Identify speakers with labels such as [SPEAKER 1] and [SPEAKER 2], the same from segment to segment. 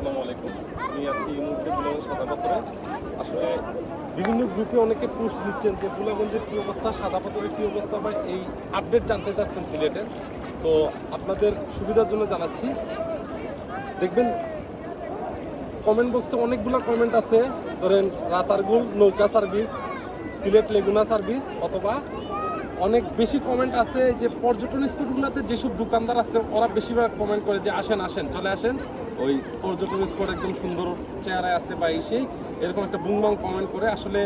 [SPEAKER 1] আসসালামু আলাইকুম। আমি আছি এই মুহূর্তে বুলাগঞ্জ সাদাপাথরে। আসলে বিভিন্ন গ্রুপে অনেকে পোস্ট দিচ্ছেন যে বুলাগঞ্জের কী অবস্থা, সাদাপাথরের কী অবস্থা, বা এই আপডেট জানতে চাচ্ছেন সিলেটের। তো আপনাদের সুবিধার জন্য জানাচ্ছি। দেখবেন কমেন্ট বক্সে অনেকগুলো কমেন্ট আছে, ধরেন রাতারগুল নৌকা সার্ভিস, সিলেট লেগুনা সার্ভিস, অথবা অনেক বেশি কমেন্ট আছে যে পর্যটন স্পটগুলোতে যেসব দোকানদার আছে ওরা বেশিরভাগ কমেন্ট করে যে আসেন আসেন চলে আসেন, ওই পর্যটন স্পট একদম সুন্দর চেহারায় আছে বা সেই এরকম একটা বুমবাং কমেন্ট করে। আসলে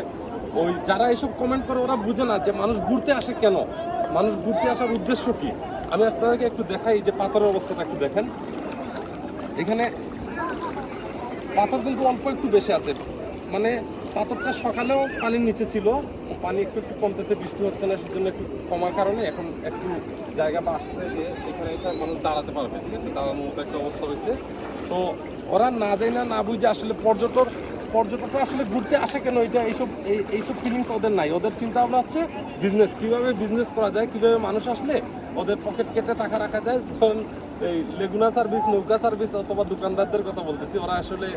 [SPEAKER 1] ওই যারা এইসব কমেন্ট করে ওরা বুঝে না যে মানুষ ঘুরতে আসে কেন, মানুষ ঘুরতে আসার উদ্দেশ্য কী। আমি আপনাদেরকে একটু দেখাই যে পাথরের অবস্থাটা একটু দেখেন। এখানে পাথর কিন্তু অল্প একটু বেশি আছে, মানে পাথরটা সকালেও পানির নিচে ছিল, পানি একটু একটু কমতেছে, বৃষ্টি হচ্ছে না, সেজন্য একটু কমার কারণে এখন একটু জায়গা বাড়ছে যে এখানে এসে মানুষ দাঁড়াতে পারবে, ঠিক আছে, দাঁড়ানোর মতো একটা অবস্থা হয়েছে। তো ওরা না যায় না বুঝে আসলে পর্যটকরা আসলে ঘুরতে আসে কেন, এইসব ফিলিংস ওদের নাই। ওদের চিন্তা ভাবনা হচ্ছে বিজনেস, কীভাবে বিজনেস করা যায়, কীভাবে মানুষ আসলে ওদের পকেট কেটে টাকা রাখা যায়। ধরুন এই লেগুনা সার্ভিস, নৌকা সার্ভিস অথবা দোকানদারদের কথা বলতেছি, ওরা আসলে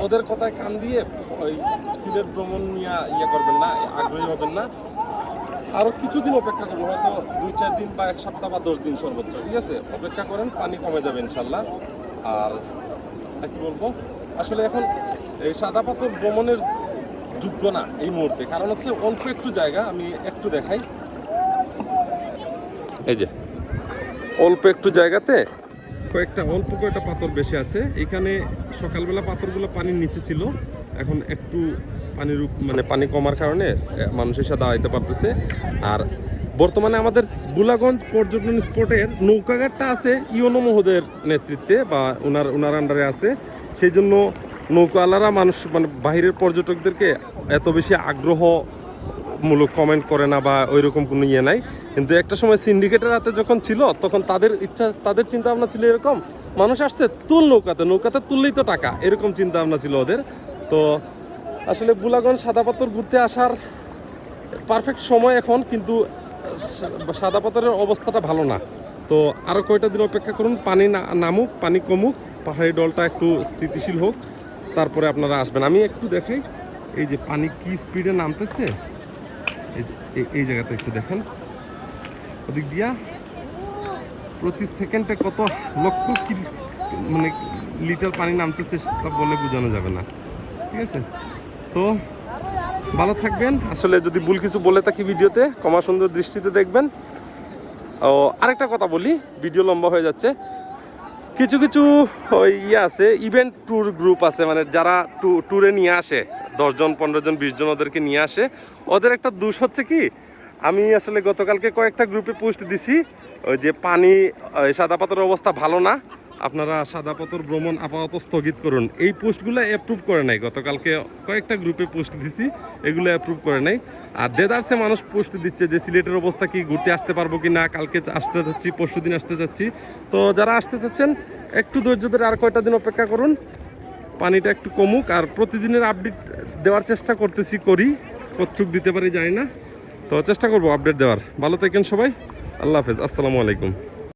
[SPEAKER 1] ওদের কথায় কান দিয়ে ওই সিলেট ভ্রমণ নিয়ে করবেন না, আগ্রহী হবেন না। আরও কিছুদিন অপেক্ষা করুন, হয়তো 2-4 দিন বা 1 সপ্তাহ বা 10 দিন সর্বোচ্চ, ঠিক আছে, অপেক্ষা করেন, পানি কমে যাবে ইনশাল্লাহ। আর কি বলবো, আসলে এখন এই সাদাপাথর ভ্রমণের যোগ্য না এই মুহূর্তে, কারণ হচ্ছে অল্প একটু জায়গা। আমি একটু দেখাই, এই যে অল্প একটু জায়গাতে অল্প কয়েকটা পাথর বেশি আছে। এখানে সকালবেলা পাথরগুলো পানির নিচে ছিল, এখন একটু পানি কমার কারণে মানুষ এসে দাঁড়াইতে পারতেছে। আর বর্তমানে আমাদের বুলাগঞ্জ পর্যটন স্পটের নৌকাঘাটটা আছে ইউনো মহোদয়ের নেতৃত্বে বা ওনার আন্ডারে আছে, সেই জন্য নৌকাওয়ালারা মানুষ বাহিরের পর্যটকদেরকে এত বেশি আগ্রহমূলক কমেন্ট করে না বা ওই রকম কোনো ইয়ে নাই। কিন্তু একটা সময় সিন্ডিকেটের হাতে যখন ছিল তখন তাদের চিন্তা ভাবনা ছিল এরকম, মানুষ আসছে নৌকাতে তুললেই তো টাকা, এরকম চিন্তা ভাবনা ছিল ওদের। তো আসলে বুলাগঞ্জ সাদাপাথর ঘুরতে আসার পারফেক্ট সময় এখন, কিন্তু সাদাপাথরের অবস্থাটা ভালো না। তো আরও কয়টা দিন অপেক্ষা করুন, পানি নামুক, পানি কমুক, পাহাড়ি ডলটা একটু স্থিতিশীল হোক, তারপরে আপনারা আসবেন। আমি একটু দেখাই এই যে পানি কি স্পিডে নামতেছে, এই জায়গাতে একটু দেখেন, ওদিক দিয়া প্রতি সেকেন্ডে কত লক্ষ লিটার পানি নামতেছে তা বলে বোঝানো যাবে না, ঠিক আছে। তো ভালো থাকবেন। আসলে যদি ভুল কিছু বলে থাকি ভিডিওতে ক্ষমা সুন্দর দৃষ্টিতে দেখবেন। ও আরেকটা কথা বলি, ভিডিও লম্বা হয়ে যাচ্ছে। কিছু ওই আছে, ইভেন্ট ট্যুর গ্রুপ আছে, মানে যারা ট্যুরে নিয়ে আসে 10 জন 15 জন 20 জন ওদেরকে নিয়ে আসে। ওদের একটা দোষ হচ্ছে কি, আমি আসলে গতকালকে কয়েকটা গ্রুপে পোস্ট দিছি ওই যে সাদাপাথরের অবস্থা ভালো না, আপনারা সাদাপাথর ভ্রমণ আপাতত স্থগিত করুন, এই পোস্টগুলো অ্যাপ্রুভ করে নাই। গতকালকে কয়েকটা গ্রুপে পোস্ট দিছি, এগুলো অ্যাপ্রুভ করে নাই। আর দেদারসে মানুষ পোস্ট দিচ্ছে যে সিলেটের অবস্থা কি, ঘুরতে আসতে পারবো কি না, কালকে আসতে যাচ্ছি, পরশুদিন আসতে যাচ্ছি। তো যারা আসতে চাচ্ছেন একটু ধৈর্য ধরে আর কয়টা দিন অপেক্ষা করুন, পানিটা একটু কমুক। আর প্রতিদিনের আপডেট দেওয়ার চেষ্টা করি, কতটুক দিতে পারি জানি না, তো চেষ্টা করবো আপডেট দেওয়ার। ভালো থাকেন সবাই, আল্লাহ হাফেজ, আসসালামু আলাইকুম।